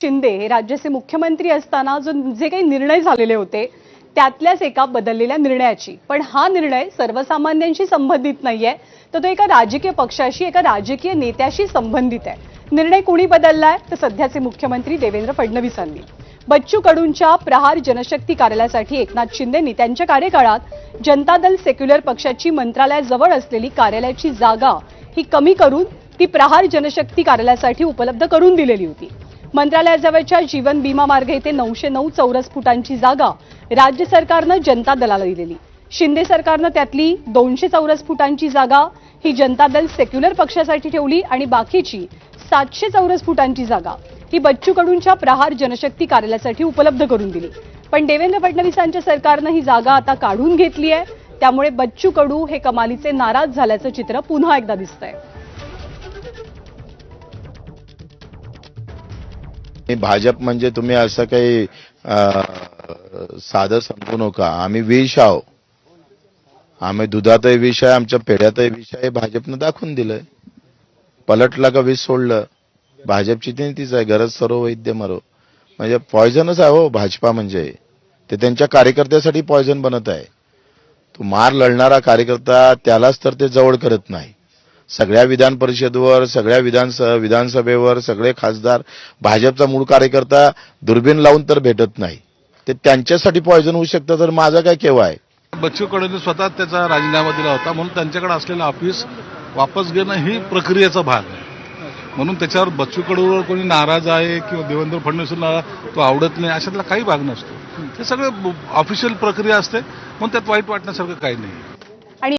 शिंदे हे राज्याचे मुख्यमंत्री असताना जे काही निर्णय झालेले होते त्यातल्याच एका बदललेल्या निर्णयाची, पण हा निर्णय सर्वसामान्यांशी संबंधित नाहीये, तर तो एका राजकीय पक्षाशी, एका राजकीय नेत्याशी संबंधित आहे. निर्णय कोणी बदललाय? तर सध्याचे मुख्यमंत्री देवेंद्र फडणवीसांनी. बच्चू कडूंच्या प्रहार जनशक्ती कार्यालयासाठी एकनाथ शिंदेंनी त्यांच्या कार्यकाळात जनता दल सेक्युलर पक्षाची मंत्रालयाजवळ असलेली कार्यालयाची जागा ही कमी करून ती प्रहार जनशक्ती कार्यालयासाठी उपलब्ध करून दिलेली होती. मंत्रालयाजवळच्या जीवन बीमा मार्ग येथे 909 चौरस फुटांची जागा राज्य सरकारनं जनता दलाला दिलेली. शिंदे सरकारनं त्यातली 200 चौरस फुटांची जागा ही जनता दल सेक्युलर पक्षासाठी ठेवली आणि बाकीची 700 चौरस फुटांची जागा ही बच्चू कडूंच्या प्रहार जनशक्ती कार्यालयासाठी उपलब्ध करून दिली. पण देवेंद्र फडणवीसांच्या सरकारनं ही जागा आता काढून घेतली आहे. त्यामुळे बच्चू कडू हे कमालीचे नाराज झाल्याचं चित्र पुन्हा एकदा दिसतंय. भाजप म्हणजे तुम्ही असं काही साधं समजू नका. आम्ही विष आहो. आम्ही दुधातही विष आहे, आमच्या पेढ्यातही विष आहे. भाजपनं दाखवून दिलंय. पलटला का विष सोडलं. भाजपची नीतीच आहे, गरज सर्व वैद्य मरो. म्हणजे पॉयझनच आहे हो भाजपा. म्हणजे ते त्यांच्या कार्यकर्त्यासाठी पॉयझन बनत आहे. तो मार लढणारा कार्यकर्ता त्यालाच तर ते जवळ करत नाही. सगळ्या विधान परिषदेवर, सगळ्या विधानसभेवर सगळे खासदार भाजपचा मूळ कार्यकर्ता दुर्बीण लावून तर भेटत नाही. ते त्यांच्यासाठी पॉयझन होऊ शकतं. तर माझा काय केव्हा आहे. बच्चू कडूंनी स्वतः त्याचा राजीनामा दिला होता, म्हणून त्यांच्याकडे असलेलं ऑफिस वापस घेणं ही प्रक्रियेचा भाग आहे. म्हणून त्याच्यावर बच्चू कडूवर कोणी नाराज आहे किंवा देवेंद्र फडणवीसांना तो आवडत नाही अशातला काही भाग नसतो. ते सगळं ऑफिशियल प्रक्रिया असते, म्हणून त्यात वाईट वाटण्यासारखं काही नाही.